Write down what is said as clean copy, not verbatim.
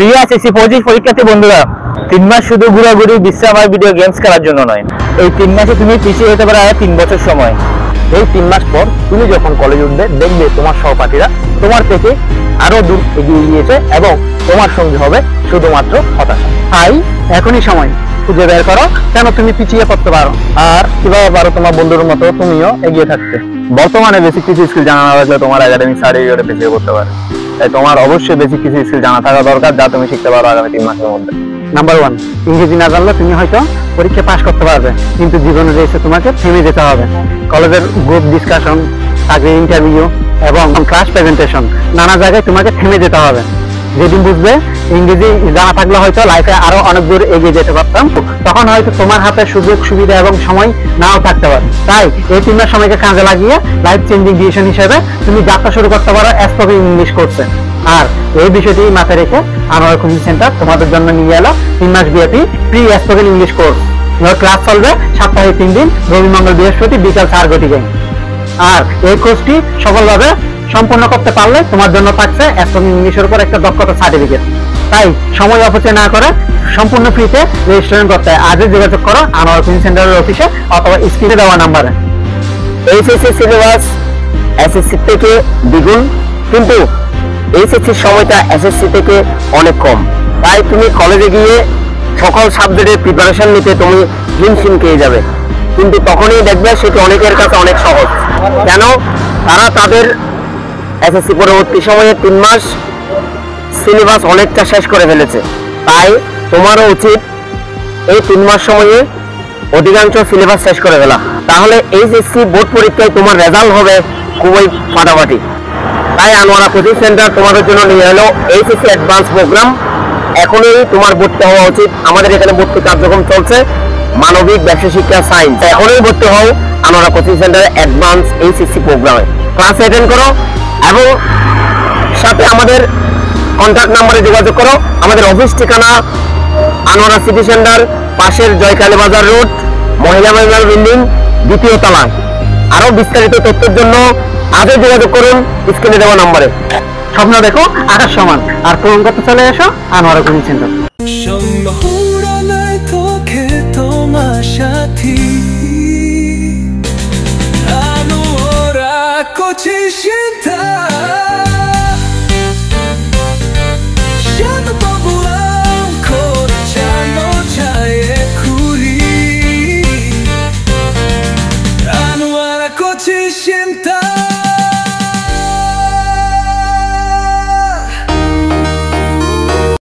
প্রিয় এসএসসি পরীক্ষার্থী বন্ধুরা, 3 মাস শুধু ঘোরাঘুরি, বিশ্রাম আর ভিডিও গেমস খেলার জন্য নয়। এই 3 মাসে তুমি পিছিয়ে যেতে পারো 3 বছর সময়। এই 3 মাস পর তুমি যখন কলেজে উঠবে, দেখবে তোমার সহপাঠীরা তোমার থেকে আরো দূর এগিয়ে গিয়েছে এবং তোমার সঙ্গে হবে শুধুমাত্র হতাশা। তাই এখনই সময় খুঁজে বের করো কেন তুমি পিছিয়ে পড়তে পারো, আর কিভাবে পারো তোমার বন্ধুর মতো তুমিও এগিয়ে থাকতে। বর্তমানে বেসিক কিছু স্কিল জানা না থাকলে তোমার একাডেমিক সার্টিফিকেটে পিছিয়ে পড়তে পারে। তাই তোমার অবশ্যই বেসিক কিছু স্কিল জানা থাকা দরকার, যা তুমি শিখতে পারো আগামী 3 মাসের মধ্যে। নাম্বার 1, ইংরেজি না জানলে তুমি হয়তো পরীক্ষা পাস করতে পারবে, কিন্তু জীবনে এসে তোমাকে থেমে যেতে হবে। কলেজের গ্রুপ ডিসকাশন, চাকরির ইন্টারভিউ এবং ক্লাস প্রেজেন্টেশন, নানা জায়গায় তোমাকে থেমে যেতে হবে। যেদিন বুঝবে ইংরেজি জানা থাকলে হয়তো লাইফে আরো অনেক দূর এগিয়ে যেতে পারতাম, তখন হয়তো তোমার হাতে সুযোগ সুবিধা এবং সময় নাও থাকতে পারে। তাই এই 3 মাস সময়কে কাজে লাগিয়ে লাইফ চেঞ্জিং ডিসিশন হিসেবে তুমি যাত্রা শুরু করতে পারো স্পোকেন ইংলিশ কোর্সে। আর এই বিষয়টি মাথায় রেখে আনোয়ার কোচিং সেন্টার তোমাদের জন্য নিয়ে এলো 3 মাস ব্যাপী pre spoken English course. Class চলবে সপ্তাহে 3 দিন, রবি, মঙ্গল, বৃহস্পতি বিকাল 4 ঘটিকায়। আর এই কোর্সটি সফলভাবে সম্পূর্ণ করতে পারলে তোমার জন্য থাকছে স্পোকেন ইংলিশের উপর একটা দক্ষতা সার্টিফিকেট। তাই সময় অপচয় না করে সম্পূর্ণ ফ্রিতে রেজিস্ট্রেশন করতে আজই যোগাযোগ করো আনোয়ার কোচিং সেন্টারের অফিসে অথবা স্ক্রিনে দেওয়া নাম্বারে। এইচএসসি সিলেবাস এসএসসি থেকে দ্বিগুণ, কিন্তু এইচএসসির সময়টা এসএসসি থেকে অনেক কম। তাই তুমি কলেজে গিয়ে সকল সাবজেক্টের প্রিপারেশন নিতে তুমি হিমশিম খেয়ে যাবে, কিন্তু তখনই দেখবে সেটি অনেকের কাছে অনেক সহজ। কেন? তারা তাদের এসএসসি পরবর্তী সময়ে 3 মাস সিলেবাস অনেকটা শেষ করে ফেলেছে। তাই তোমারও উচিত এই 3 মাস সময়ে অধিকাংশ সিলেবাস শেষ করে ফেলা। তাহলে এইচএসসি বোর্ড পরীক্ষায় তোমার রেজাল্ট হবে খুবই ফাটাফাটি। তাই আনোয়ারা কোচিং সেন্টার তোমাদের জন্য নিয়ে এলো এইচএসসি অ্যাডভান্স প্রোগ্রাম। এখনই তোমার ভর্তি হওয়া উচিত। আমাদের এখানে ভর্তি কার্যক্রম চলছে মানবিক, ব্যবসা শিক্ষা, সায়েন্স। এখনই ভর্তি হও আনোয়ারা কোচিং সেন্টারে অ্যাডভান্স এইচএসসি প্রোগ্রামে। ক্লাস অ্যাটেন্ড করো এবং সাথে আমাদের কন্ট্যাক্ট নাম্বারে যোগাযোগ করো। আমাদের অফিস ঠিকানা আনোয়ারা সিটি সেন্টার, পাশের জয়কালী বাজার রোড, মহিলা মেডিকেল বিল্ডিং, 2য় তলা। আরো বিস্তারিত তথ্যের জন্য আজই যোগাযোগ করুন স্ক্রিনে দেওয়া নম্বরে। স্বপ্ন দেখো আকাশ সমান, আর পূরণ করতে চলে এসো আনোয়ারা কোচিং সেন্টার।